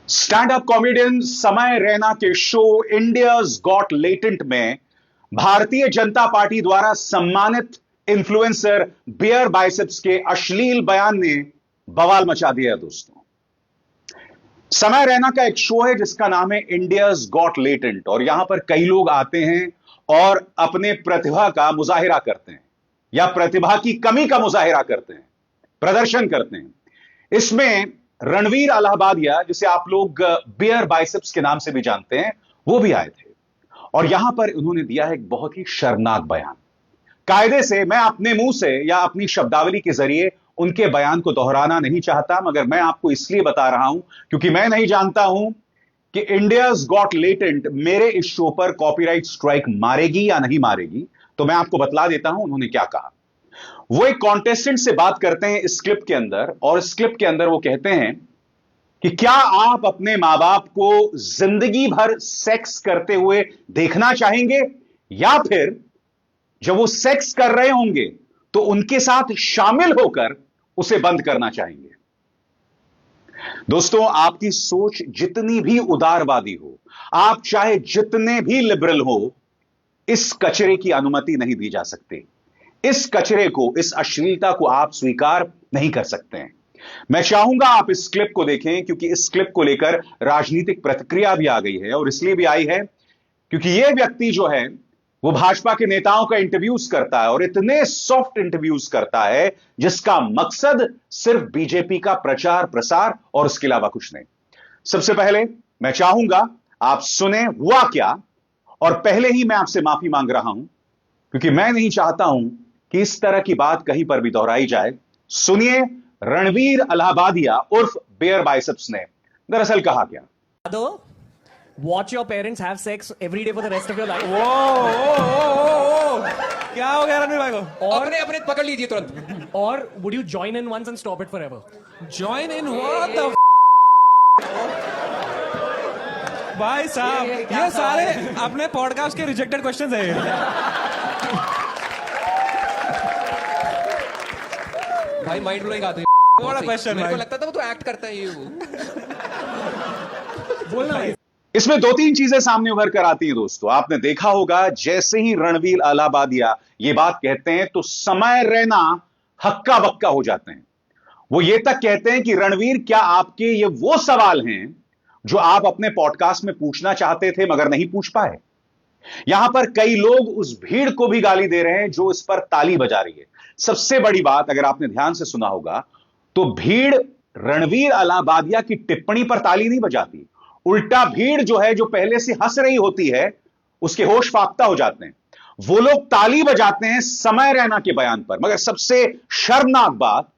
Stand up comedian समय रैना के show India's got latent में भारतीय जनता पार्टी द्वारा सम्मानित इन्फ्लुएंसर बियर बाइसेप्स के अश्लील बयान ने बवाल मचा दिया है दोस्तों। समय रैना का एक शो है जिसका नाम है इंडियाज गॉट लेटेंट और यहां पर कई लोग आते हैं और अपने प्रतिभा का मुजाहिरा करते हैं या प्रतिभा की कमी का मुजाहिरा करते हैं, प्रदर्शन करते हैं। इसमें रणवीर अलाहाबादिया, जिसे आप लोग बियर बाइसेप्स के नाम से भी जानते हैं, वो भी आए थे और यहां पर उन्होंने दिया है एक बहुत ही शर्मनाक बयान। कायदे से मैं अपने मुंह से या अपनी शब्दावली के जरिए उनके बयान को दोहराना नहीं चाहता, मगर मैं आपको इसलिए बता रहा हूं क्योंकि मैं नहीं जानता हूं कि इंडियाज गॉट लेटेंट मेरे इस शो पर कॉपीराइट स्ट्राइक मारेगी या नहीं मारेगी। तो मैं आपको बतला देता हूं उन्होंने क्या कहा। वो एक कॉन्टेस्टेंट से बात करते हैं इस क्लिप के अंदर और इस क्लिप के अंदर वो कहते हैं कि क्या आप अपने मां बाप को जिंदगी भर सेक्स करते हुए देखना चाहेंगे या फिर जब वो सेक्स कर रहे होंगे तो उनके साथ शामिल होकर उसे बंद करना चाहेंगे। दोस्तों, आपकी सोच जितनी भी उदारवादी हो, आप चाहे जितने भी लिबरल हो, इस कचरे की अनुमति नहीं दी जा सकती। इस कचरे को, इस अश्लीलता को आप स्वीकार नहीं कर सकते हैं। मैं चाहूंगा आप इस क्लिप को देखें क्योंकि इस क्लिप को लेकर राजनीतिक प्रतिक्रिया भी आ गई है और इसलिए भी आई है क्योंकि यह व्यक्ति जो है वो भाजपा के नेताओं का इंटरव्यूज करता है और इतने सॉफ्ट इंटरव्यूज करता है जिसका मकसद सिर्फ बीजेपी का प्रचार प्रसार और उसके अलावा कुछ नहीं। सबसे पहले मैं चाहूंगा आप सुने हुआ क्या, और पहले ही मैं आपसे माफी मांग रहा हूं क्योंकि मैं नहीं चाहता हूं कि इस तरह की बात कहीं पर भी दोहराई जाए। सुनिए रणवीर अलाहाबादिया उर्फ बियर बाइसेप्स ने दरअसल कहा क्या। Watch your parents have sex every day for the rest of your life. क्या हो गया रणवीर भाई को? और अपने पकड़ लीजिए तुरंत। और would you join in once and stop it forever? Join in what the भाई साहब, ये सारे अपने पॉडकास्ट के रिजेक्टेड क्वेश्चंस हैं। भाई माइंड ब्लोइंग आते हैं। बड़ा क्वेश्चन मेरे को भाई। लगता था वो तो एक्ट करता है ये वो। बोलना भाई। इसमें दो तीन चीजें सामने उभर कर आती हैं दोस्तों। आपने देखा होगा जैसे ही रणवीर अलाहाबादिया ये बात कहते हैं तो समय रैना हक्का बक्का हो जाते हैं। वो ये तक कहते हैं कि रणवीर, क्या आपके ये वो सवाल हैं जो आप अपने पॉडकास्ट में पूछना चाहते थे मगर नहीं पूछ पाए। यहां पर कई लोग उस भीड़ को भी गाली दे रहे हैं जो इस पर ताली बजा रही है। सबसे बड़ी बात, अगर आपने ध्यान से सुना होगा तो भीड़ रणवीर अलाहाबादिया की टिप्पणी पर ताली नहीं बजाती, उल्टा भीड़ जो है, जो पहले से हंस रही होती है, उसके होश फाख्ता हो जाते हैं। वो लोग ताली बजाते हैं समय रैना के बयान पर। मगर सबसे शर्मनाक बात,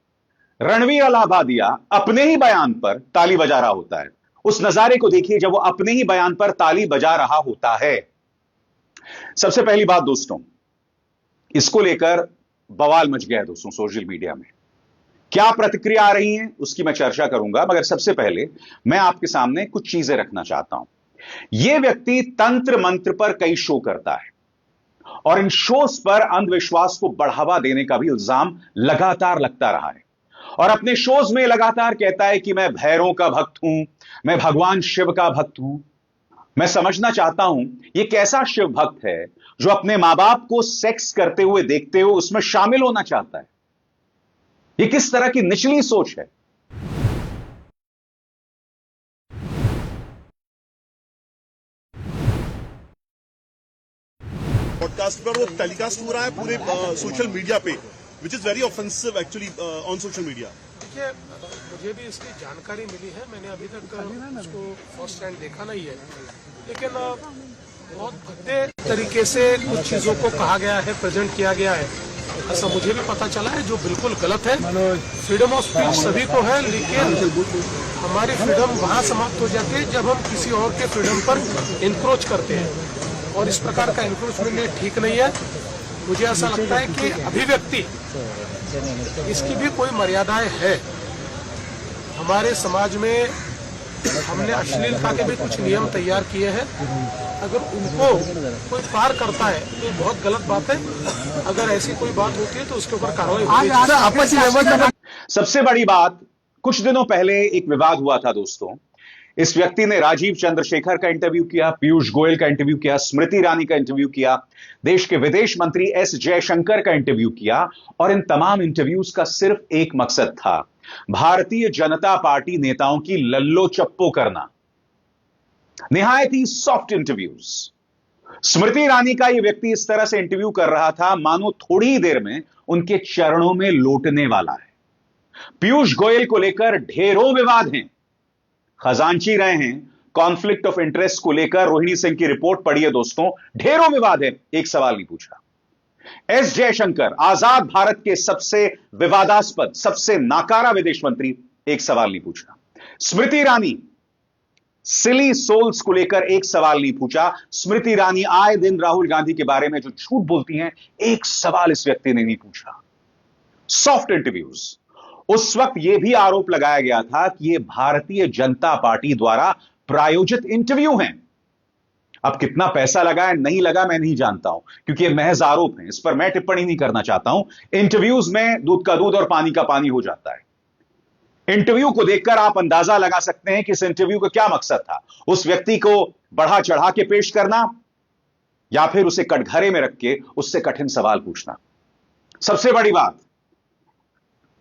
रणवीर अलाहाबादिया अपने ही बयान पर ताली बजा रहा होता है। उस नजारे को देखिए जब वो अपने ही बयान पर ताली बजा रहा होता है। सबसे पहली बात दोस्तों, इसको लेकर बवाल मच गया है दोस्तों सोशल मीडिया में। क्या प्रतिक्रिया आ रही है उसकी मैं चर्चा करूंगा, मगर सबसे पहले मैं आपके सामने कुछ चीजें रखना चाहता हूं। यह व्यक्ति तंत्र मंत्र पर कई शो करता है और इन शोज पर अंधविश्वास को बढ़ावा देने का भी इल्जाम लगातार लगता रहा है और अपने शोज में लगातार कहता है कि मैं भैरों का भक्त हूं, मैं भगवान शिव का भक्त हूं। मैं समझना चाहता हूं यह कैसा शिव भक्त है जो अपने मां बाप को सेक्स करते हुए देखते हुए उसमें शामिल होना चाहता है। ये किस तरह की निचली सोच है। पॉडकास्ट पर वो टेलीकास्ट हो रहा है पूरे सोशल मीडिया पे, which is very offensive actually on social media. देखिए, मुझे भी इसकी जानकारी मिली है। मैंने अभी तक उसको फर्स्ट हैंड देखा नहीं है, लेकिन बहुत भद्दे तरीके से कुछ चीजों को कहा गया है, प्रेजेंट किया गया है, ऐसा मुझे भी पता चला है, जो बिल्कुल गलत है। फ्रीडम ऑफ स्पीच सभी को है, लेकिन हमारी फ्रीडम वहाँ समाप्त हो जाती है जब हम किसी और के फ्रीडम पर इंक्रोच करते हैं और इस प्रकार का इंक्रोचमेंट ठीक नहीं है। मुझे ऐसा लगता है कि अभिव्यक्ति, इसकी भी कोई मर्यादाएं है। हमारे समाज में हमने अश्लीलता के भी कुछ नियम तैयार किए हैं। अगर उनको कोई पार करता है तो ये बहुत गलत बात है। अगर ऐसी कोई बात होती है तो उसके ऊपर कार्रवाई होगी। सबसे बड़ी बात, कुछ दिनों पहले एक विवाद हुआ था दोस्तों। इस व्यक्ति ने राजीव चंद्रशेखर का इंटरव्यू किया, पीयूष गोयल का इंटरव्यू किया, स्मृति ईरानी का इंटरव्यू किया, देश के विदेश मंत्री एस जयशंकर का इंटरव्यू किया, और इन तमाम इंटरव्यूज का सिर्फ एक मकसद था, भारतीय जनता पार्टी नेताओं की लल्लो चप्पो करना। निहायत ही सॉफ्ट इंटरव्यूज। स्मृति ईरानी का यह व्यक्ति इस तरह से इंटरव्यू कर रहा था मानो थोड़ी ही देर में उनके चरणों में लौटने वाला है। पीयूष गोयल को लेकर ढेरों विवाद हैं, खजांची रहे हैं। कॉन्फ्लिक्ट ऑफ इंटरेस्ट को लेकर रोहिणी सिंह की रिपोर्ट पढ़िए दोस्तों, ढेरों विवाद है, एक सवाल नहीं पूछा। एस जयशंकर, आजाद भारत के सबसे विवादास्पद, सबसे नाकारा विदेश मंत्री, एक सवाल नहीं पूछा। स्मृति ईरानी, सिली सोल्स को लेकर एक सवाल नहीं पूछा। स्मृति ईरानी आए दिन राहुल गांधी के बारे में जो झूठ बोलती हैं, एक सवाल इस व्यक्ति ने नहीं पूछा। Soft interviews. उस वक्त यह भी आरोप लगाया गया था कि यह भारतीय जनता पार्टी द्वारा प्रायोजित इंटरव्यू हैं। अब कितना पैसा लगा है नहीं लगा मैं नहीं जानता हूं, क्योंकि यह महज आरोप है, इस पर मैं टिप्पणी नहीं करना चाहता हूं। इंटरव्यूज में दूध का दूध और पानी का पानी हो जाता है। इंटरव्यू को देखकर आप अंदाजा लगा सकते हैं कि इस इंटरव्यू का क्या मकसद था, उस व्यक्ति को बढ़ा चढ़ा के पेश करना या फिर उसे कटघरे में रख के उससे कठिन सवाल पूछना। सबसे बड़ी बात,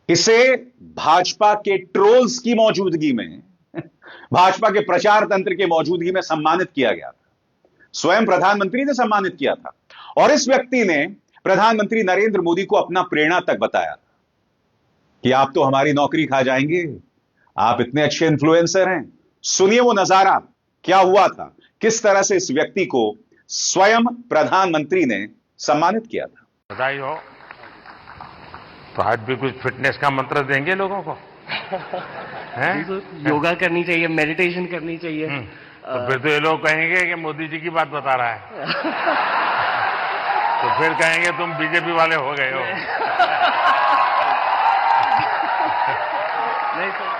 इसे भाजपा के ट्रोल्स की मौजूदगी में, भाजपा के प्रचार तंत्र के मौजूदगी में सम्मानित किया गया था। स्वयं प्रधानमंत्री ने सम्मानित किया था, और इस व्यक्ति ने प्रधानमंत्री नरेंद्र मोदी को अपना प्रेरणा तक बताया था कि आप तो हमारी नौकरी खा जाएंगे, आप इतने अच्छे इन्फ्लुएंसर हैं। सुनिए वो नजारा क्या हुआ था, किस तरह से इस व्यक्ति को स्वयं प्रधानमंत्री ने सम्मानित किया था। बधाई हो। तो आज भी कुछ फिटनेस का मंत्र देंगे लोगों को हैं? योगा करनी चाहिए, मेडिटेशन करनी चाहिए। तो फिर तो ये लोग कहेंगे कि मोदी जी की बात बता रहा है तो फिर कहेंगे तुम बीजेपी वाले हो गए हो। नहीं सर,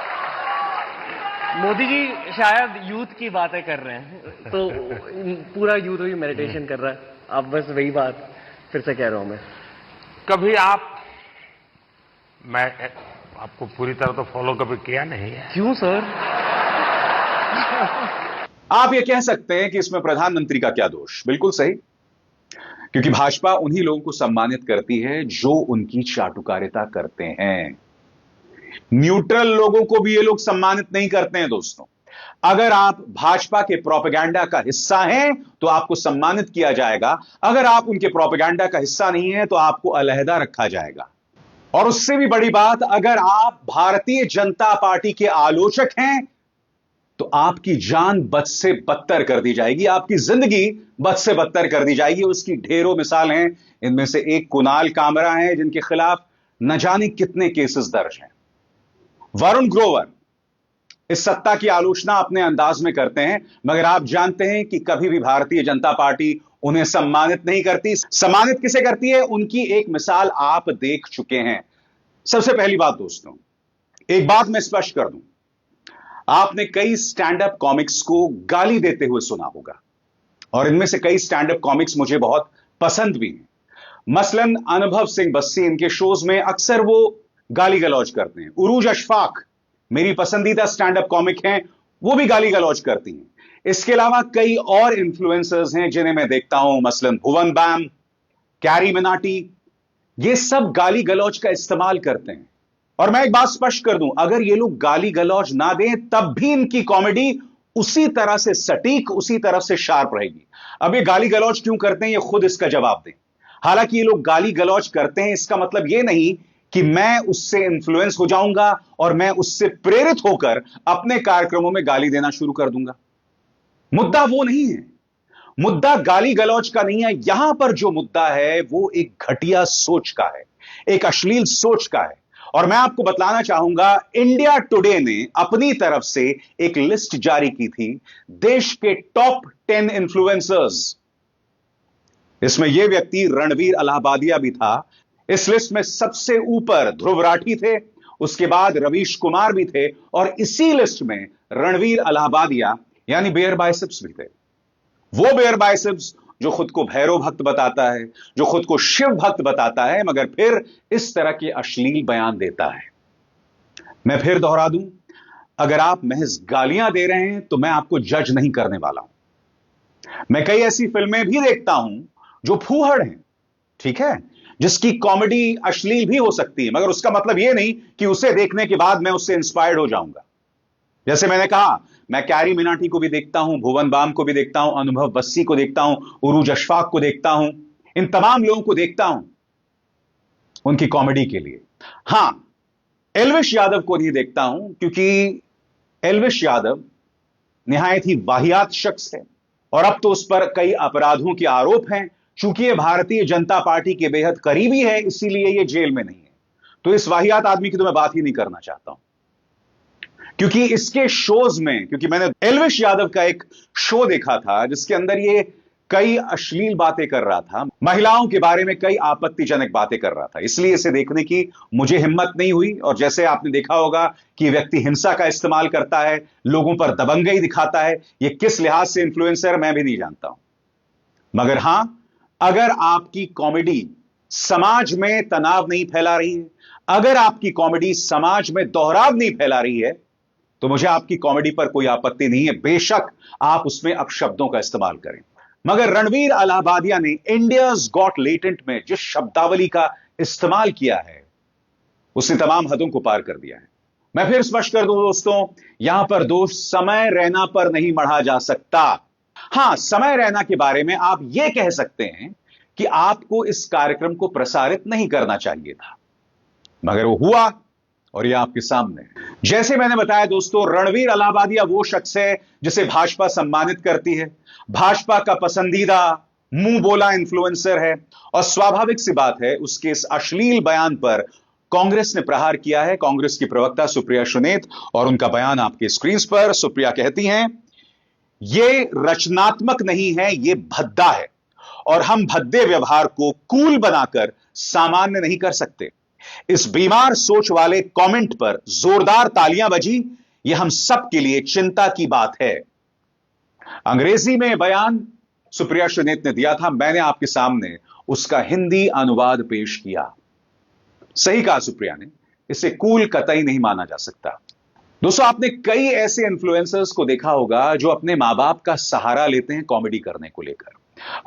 मोदी जी शायद यूथ की बातें कर रहे हैं, तो पूरा यूथ ही मेडिटेशन कर रहा है। आप बस वही बात फिर से कह रहा हूं मैं। कभी मैं आपको पूरी तरह तो फॉलो कभी किया नहीं है। क्यों सर? आप ये कह सकते हैं कि इसमें प्रधानमंत्री का क्या दोष, बिल्कुल सही, क्योंकि भाजपा उन्हीं लोगों को सम्मानित करती है जो उनकी चाटुकारिता करते हैं। न्यूट्रल लोगों को भी ये लोग सम्मानित नहीं करते हैं दोस्तों। अगर आप भाजपा के प्रोपेगेंडा का हिस्सा हैं तो आपको सम्मानित किया जाएगा, अगर आप उनके प्रोपेगेंडा का हिस्सा नहीं है तो आपको अलहदा रखा जाएगा। और उससे भी बड़ी बात, अगर आप भारतीय जनता पार्टी के आलोचक हैं तो आपकी जान बद से बदतर कर दी जाएगी, आपकी जिंदगी बद से बदतर कर दी जाएगी। उसकी ढेरों मिसाल हैं। इनमें से एक कुणाल कामरा है जिनके खिलाफ न जाने कितने केसेस दर्ज हैं। वरुण ग्रोवर इस सत्ता की आलोचना अपने अंदाज में करते हैं, मगर आप जानते हैं कि कभी भी भारतीय जनता पार्टी उन्हें सम्मानित नहीं करती। सम्मानित किसे करती है, उनकी एक मिसाल आप देख चुके हैं। सबसे पहली बात दोस्तों, एक बात मैं स्पष्ट कर दूं, आपने कई स्टैंड अप कॉमिक्स को गाली देते हुए सुना होगा, और इनमें से कई स्टैंड अप कॉमिक्स मुझे बहुत पसंद भी हैं। मसलन अनुभव सिंह बस्सी, इनके शोज में अक्सर वो गाली गलौज करते हैं। उरूज अशफाक मेरी पसंदीदा स्टैंड अप कॉमिक हैं, वो भी गाली गलौज करती हैं। इसके अलावा कई और इन्फ्लुएंसर्स हैं जिन्हें मैं देखता हूं, मसलन भुवन बैम, कैरी मिनाटी, ये सब गाली गलौज का इस्तेमाल करते हैं। और मैं एक बात स्पष्ट कर दूं, अगर ये लोग गाली गलौज ना दें तब भी इनकी कॉमेडी उसी तरह से सटीक, उसी तरह से शार्प रहेगी। अब ये गाली गलौज क्यों करते हैं, ये खुद इसका जवाब दें। हालांकि ये लोग गाली गलौज करते हैं, इसका मतलब ये नहीं कि मैं उससे इन्फ्लुएंस हो जाऊंगा और मैं उससे प्रेरित होकर अपने कार्यक्रमों में गाली देना शुरू कर दूंगा। मुद्दा वो नहीं है, मुद्दा गाली गलौज का नहीं है। यहां पर जो मुद्दा है वो एक घटिया सोच का है, एक अश्लील सोच का है। और मैं आपको बतलाना चाहूंगा, इंडिया टुडे ने अपनी तरफ से एक लिस्ट जारी की थी देश के टॉप 10 इन्फ्लुएंसर्स। इसमें यह व्यक्ति रणवीर अलाहाबादिया भी था। इस लिस्ट में सबसे ऊपर ध्रुव राठी थे, उसके बाद रवीश कुमार भी थे, और इसी लिस्ट में रणवीर अलाहाबादिया यानी बेयर बाइसेप्स भी थे। वो बेयर बाइसेप्स जो खुद को भैरव भक्त बताता है, जो खुद को शिव भक्त बताता है, मगर फिर इस तरह के अश्लील बयान देता है। मैं फिर दोहरा दूं, अगर आप महज गालियां दे रहे हैं तो मैं आपको जज नहीं करने वाला हूं। मैं कई ऐसी फिल्में भी देखता हूं जो फूहड़ हैं, ठीक है, जिसकी कॉमेडी अश्लील भी हो सकती है, मगर उसका मतलब यह नहीं कि उसे देखने के बाद मैं उससे इंस्पायर्ड हो जाऊंगा। जैसे मैंने कहा, मैं कैरी मिनाटी को भी देखता हूं, भुवन बाम को भी देखता हूं, अनुभव बस्सी को देखता हूं, उरूज अशफाक को देखता हूं, इन तमाम लोगों को देखता हूं उनकी कॉमेडी के लिए। हां, एल्विश यादव को नहीं देखता हूं क्योंकि एल्विश यादव निहायत ही वाहियात शख्स है और अब तो उस पर कई अपराधों के आरोप हैं। चूंकि यह भारतीय जनता पार्टी के बेहद करीबी है, इसीलिए यह जेल में नहीं है। तो इस वाहियात आदमी की तो मैं बात ही नहीं करना चाहता हूं, क्योंकि इसके शोज में, क्योंकि मैंने एल्विश यादव का एक शो देखा था जिसके अंदर ये कई अश्लील बातें कर रहा था, महिलाओं के बारे में कई आपत्तिजनक बातें कर रहा था, इसलिए इसे देखने की मुझे हिम्मत नहीं हुई। और जैसे आपने देखा होगा कि व्यक्ति हिंसा का इस्तेमाल करता है, लोगों पर दबंगई दिखाता है, यह किस लिहाज से इन्फ्लुएंसर मैं भी नहीं जानता हूं। मगर हां, अगर आपकी कॉमेडी समाज में तनाव नहीं फैला रही है, अगर आपकी कॉमेडी समाज में दोहराव नहीं फैला रही है, तो मुझे आपकी कॉमेडी पर कोई आपत्ति नहीं है। बेशक आप उसमें अपशब्दों का इस्तेमाल करें, मगर रणवीर अलाहाबादिया ने इंडियाज गॉट लेटेंट में जिस शब्दावली का इस्तेमाल किया है, उसने तमाम हदों को पार कर दिया है। मैं फिर स्पष्ट कर दूं दोस्तों, यहां पर दोष समय रैना पर नहीं मढ़ा जा सकता। हां, समय रैना के बारे में आप यह कह सकते हैं कि आपको इस कार्यक्रम को प्रसारित नहीं करना चाहिए था, मगर वो हुआ और यह आपके सामने है। जैसे मैंने बताया दोस्तों, रणवीर अलाहाबादिया वो शख्स है जिसे भाजपा सम्मानित करती है, भाजपा का पसंदीदा मुंह बोला इन्फ्लुएंसर है, और स्वाभाविक सी बात है उसके इस अश्लील बयान पर कांग्रेस ने प्रहार किया है। कांग्रेस की प्रवक्ता सुप्रिया सुनेत, और उनका बयान आपके स्क्रीन पर। सुप्रिया कहती हैं, यह रचनात्मक नहीं है, यह भद्दा है और हम भद्दे व्यवहार को कूल बनाकर सामान्य नहीं कर सकते। इस बीमार सोच वाले कमेंट पर जोरदार तालियां बजी, यह हम सब के लिए चिंता की बात है। अंग्रेजी में बयान सुप्रिया सुनेत ने दिया था, मैंने आपके सामने उसका हिंदी अनुवाद पेश किया। सही कहा सुप्रिया ने, इसे कूल कतई नहीं माना जा सकता। दोस्तों, आपने कई ऐसे इन्फ्लुएंसर्स को देखा होगा जो अपने मां बाप का सहारा लेते हैं कॉमेडी करने को लेकर।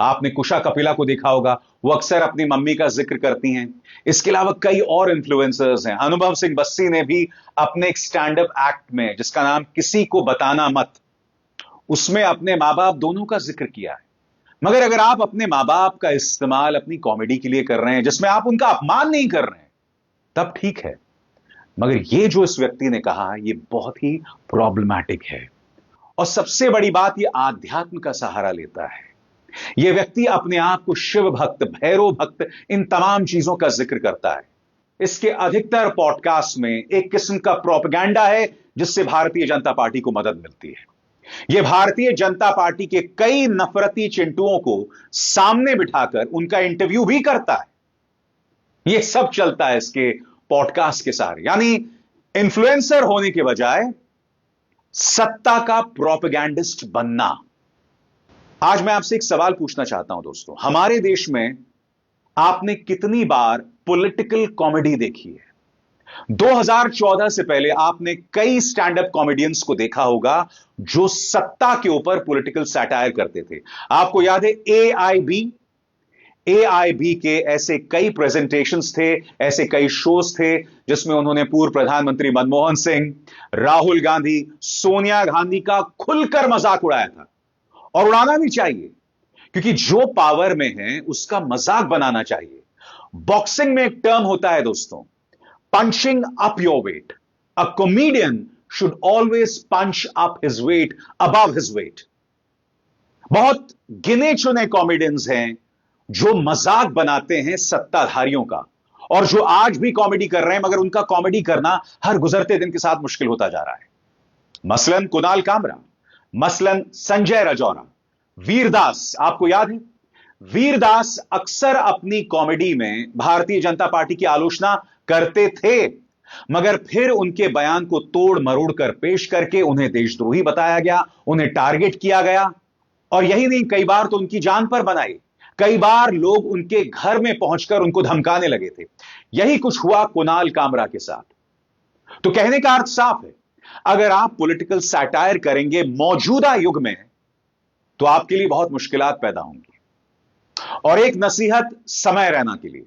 आपने कुशा कपिला को देखा होगा, वो अक्सर अपनी मम्मी का जिक्र करती हैं। इसके अलावा कई और इन्फ्लुएंसर्स हैं। अनुभव सिंह बस्सी ने भी अपने एक स्टैंड अप एक्ट में, जिसका नाम किसी को बताना मत, उसमें अपने मां बाप दोनों का जिक्र किया है। मगर अगर आप अपने मां बाप का इस्तेमाल अपनी कॉमेडी के लिए कर रहे हैं जिसमें आप उनका अपमान नहीं कर रहे हैं, तब ठीक है। मगर यह जो इस व्यक्ति ने कहा, यह बहुत ही प्रॉब्लमैटिक है। और सबसे बड़ी बात, यह आध्यात्म का सहारा लेता है। यह व्यक्ति अपने आप को शिव भक्त, भैरव भक्त, इन तमाम चीजों का जिक्र करता है। इसके अधिकतर पॉडकास्ट में एक किस्म का प्रोपेगेंडा है जिससे भारतीय जनता पार्टी को मदद मिलती है। यह भारतीय जनता पार्टी के कई नफरती चिंटुओं को सामने बिठाकर उनका इंटरव्यू भी करता है। यह सब चलता है इसके पॉडकास्ट के सहारे। यानी इन्फ्लुएंसर होने के बजाय सत्ता का प्रोपेगेंडिस्ट बनना। आज मैं आपसे एक सवाल पूछना चाहता हूं दोस्तों, हमारे देश में आपने कितनी बार पॉलिटिकल कॉमेडी देखी है? 2014 से पहले आपने कई स्टैंड अप कॉमेडियंस को देखा होगा जो सत्ता के ऊपर पॉलिटिकल सैटायर करते थे। आपको याद है एआईबी के ऐसे कई प्रेजेंटेशंस थे, ऐसे कई शोज थे जिसमें उन्होंने पूर्व प्रधानमंत्री मनमोहन सिंह, राहुल गांधी, सोनिया गांधी का खुलकर मजाक उड़ाया था। और उड़ाना भी चाहिए, क्योंकि जो पावर में है उसका मजाक बनाना चाहिए। बॉक्सिंग में एक टर्म होता है दोस्तों, punching up your weight. A comedian should always punch up his weight above his weight. बहुत गिने चुने कॉमेडियंस हैं जो मजाक बनाते हैं सत्ताधारियों का, और जो आज भी कॉमेडी कर रहे हैं, मगर उनका कॉमेडी करना हर गुजरते दिन के साथ मुश्किल होता जा रहा है। मसलन कुणाल कामरा, मसलन संजय राजौरा, वीरदास। आपको याद है, वीरदास अक्सर अपनी कॉमेडी में भारतीय जनता पार्टी की आलोचना करते थे, मगर फिर उनके बयान को तोड़ मरोड़ कर पेश करके उन्हें देशद्रोही बताया गया, उन्हें टारगेट किया गया। और यही नहीं, कई बार तो उनकी जान पर बनाई। कई बार लोग उनके घर में पहुंचकर उनको धमकाने लगे थे। यही कुछ हुआ कुणाल कामरा के साथ। तो कहने का अर्थ साफ है, अगर आप पॉलिटिकल सैटायर करेंगे मौजूदा युग में तो आपके लिए बहुत मुश्किलात पैदा होंगी। और एक नसीहत समय रैना के लिए।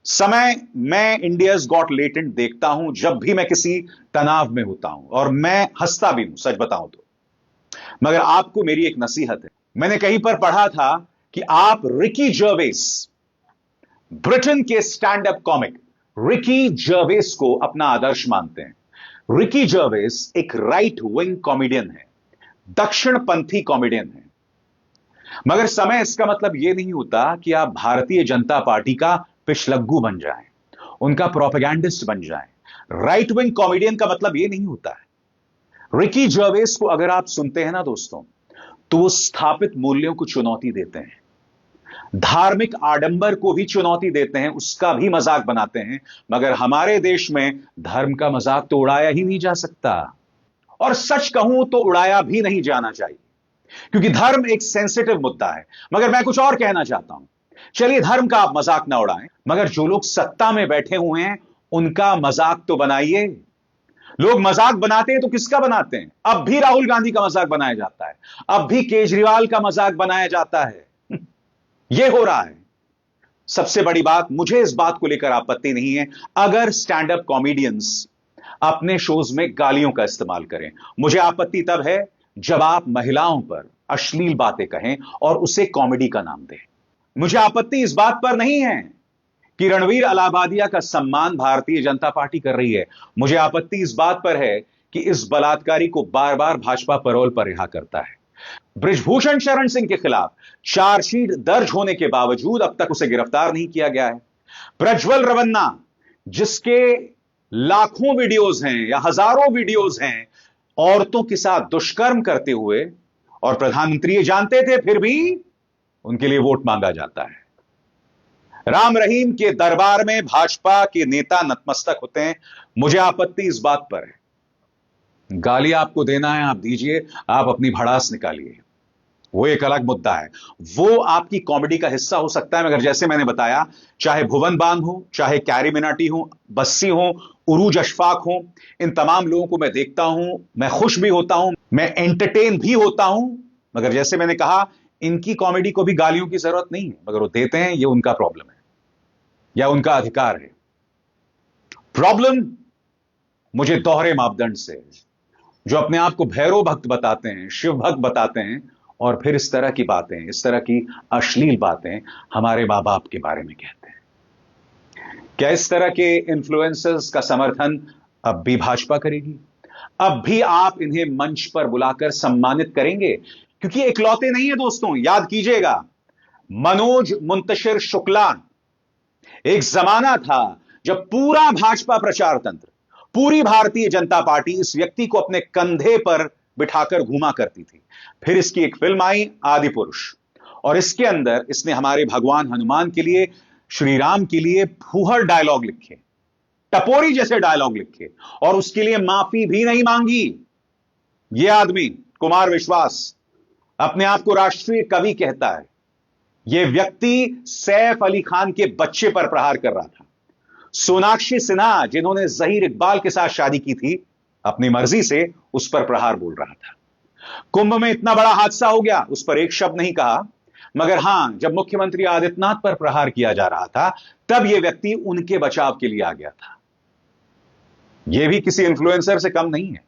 समय, मैं इंडियाज गॉट लेटेंट देखता हूं जब भी मैं किसी तनाव में होता हूं, और मैं हंसता भी हूं सच बताऊं तो। मगर आपको मेरी एक नसीहत है। मैंने कहीं पर पढ़ा था कि आप रिकी जर्वेस, ब्रिटेन के stand up comic Ricky Gervais को अपना आदर्श मानते हैं। रिकी जर्वेस एक राइट विंग कॉमेडियन है, दक्षिणपंथी कॉमेडियन है। मगर समय, इसका मतलब यह नहीं होता कि आप भारतीय जनता पार्टी का पिछलग्गू बन जाएं, उनका प्रोपेगेंडिस्ट बन जाएं। राइट विंग कॉमेडियन का मतलब यह नहीं होता है। रिकी जर्वेस को अगर आप सुनते हैं ना दोस्तों, तो वो स्थापित मूल्यों को चुनौती देते हैं, धार्मिक आडंबर को भी चुनौती देते हैं, उसका भी मजाक बनाते हैं। मगर हमारे देश में धर्म का मजाक तो उड़ाया ही नहीं जा सकता, और सच कहूं तो उड़ाया भी नहीं जाना चाहिए, क्योंकि धर्म एक सेंसिटिव मुद्दा है। मगर मैं कुछ और कहना चाहता हूं। चलिए, धर्म का आप मजाक ना उड़ाएं, मगर जो लोग सत्ता में बैठे हुए हैं उनका मजाक तो बनाइए। लोग मजाक बनाते हैं तो किसका बनाते हैं? अब भी राहुल गांधी का मजाक बनाया जाता है, अब भी केजरीवाल का मजाक बनाया जाता है। यह हो रहा है। सबसे बड़ी बात, मुझे इस बात को लेकर आपत्ति नहीं है अगर स्टैंड अप कॉमेडियंस अपने शोज में गालियों का इस्तेमाल करें। मुझे आपत्ति तब है जब आप महिलाओं पर अश्लील बातें कहें और उसे कॉमेडी का नाम दें। मुझे आपत्ति इस बात पर नहीं है कि रणवीर अलाहाबादिया का सम्मान भारतीय जनता पार्टी कर रही है। मुझे आपत्ति इस बात पर है कि इस बलात्कारी को बार बार भाजपा पैरोल पर रिहा करता है। बृजभूषण शरण सिंह के खिलाफ चार्जशीट दर्ज होने के बावजूद अब तक उसे गिरफ्तार नहीं किया गया है। प्रज्वल रवन्ना, जिसके लाखों वीडियोज हैं या हजारों वीडियोज हैं औरतों के साथ दुष्कर्म करते हुए, और प्रधानमंत्री ये जानते थे, फिर भी उनके लिए वोट मांगा जाता है। राम रहीम के दरबार में भाजपा के नेता नतमस्तक होते हैं। मुझे आपत्ति इस बात पर है। गाली आपको देना है, आप दीजिए, आप अपनी भड़ास निकालिए, वो एक अलग मुद्दा है। वो आपकी कॉमेडी का हिस्सा हो सकता है, मगर जैसे मैंने बताया, चाहे भुवन बाम हो, चाहे कैरी मिनाटी हो, बस्सी हो, उरूज अशफाक हो, इन तमाम लोगों को मैं देखता हूं, मैं खुश भी होता हूं, मैं एंटरटेन भी होता हूं। मगर जैसे मैंने कहा, इनकी कॉमेडी को भी गालियों की जरूरत नहीं है, मगर वो देते हैं, ये उनका प्रॉब्लम है या उनका अधिकार है। प्रॉब्लम मुझे दोहरे मापदंड से है, जो अपने आप को भैरव भक्त बताते हैं, शिव भक्त बताते हैं, और फिर इस तरह की बातें, इस तरह की अश्लील बातें हमारे मां बाप के बारे में कहते हैं। क्या इस तरह के इन्फ्लुएंसर्स का समर्थन अब भी भाजपा करेगी? अब भी आप इन्हें मंच पर बुलाकर सम्मानित करेंगे? क्योंकि इकलौते नहीं है दोस्तों, याद कीजिएगा, मनोज मुंतशिर शुक्ला, एक जमाना था जब पूरा भाजपा प्रचार तंत्र, पूरी भारतीय जनता पार्टी इस व्यक्ति को अपने कंधे पर बिठाकर घुमा करती थी। फिर इसकी एक फिल्म आई आदि पुरुष, और इसके अंदर इसने हमारे भगवान हनुमान के लिए, श्री राम के लिए फूहड़ डायलॉग लिखे, टपोरी जैसे डायलॉग लिखे, और उसके लिए माफी भी नहीं मांगी। यह आदमी कुमार विश्वास अपने आप को राष्ट्रीय कवि कहता है। यह व्यक्ति सैफ अली खान के बच्चे पर प्रहार कर रहा था। सोनाक्षी सिन्हा, जिन्होंने जहीर इकबाल के साथ शादी की थी, अपनी मर्जी से उस पर प्रहार बोल रहा था। कुंभ में इतना बड़ा हादसा हो गया, उस पर एक शब्द नहीं कहा, मगर हां, जब मुख्यमंत्री आदित्यनाथ पर प्रहार किया जा रहा था, तब यह व्यक्ति उनके बचाव के लिए आ गया था। यह भी किसी इन्फ्लुएंसर से कम नहीं है।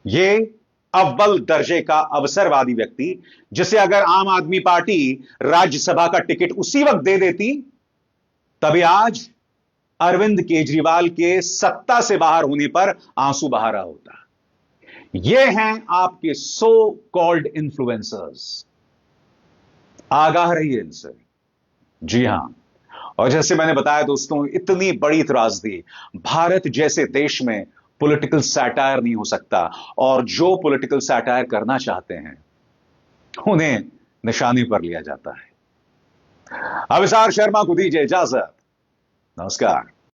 यह अव्वल दर्जे का अवसरवादी व्यक्ति, जिसे अगर आम आदमी पार्टी राज्यसभा का टिकट उसी वक्त दे देती, तभी आज अरविंद केजरीवाल के सत्ता से बाहर होने पर आंसू बहा रहा होता। ये हैं आपके सो कॉल्ड इन्फ्लुएंसर्स। आगाह रहिए इनसे। जी हां, और जैसे मैंने बताया दोस्तों, इतनी बड़ी त्रासदी, भारत जैसे देश में पॉलिटिकल सैटायर नहीं हो सकता, और जो पॉलिटिकल सैटायर करना चाहते हैं उन्हें निशाने पर लिया जाता है। अभिसार शर्मा को दीजिए इजाजत। नमस्कार।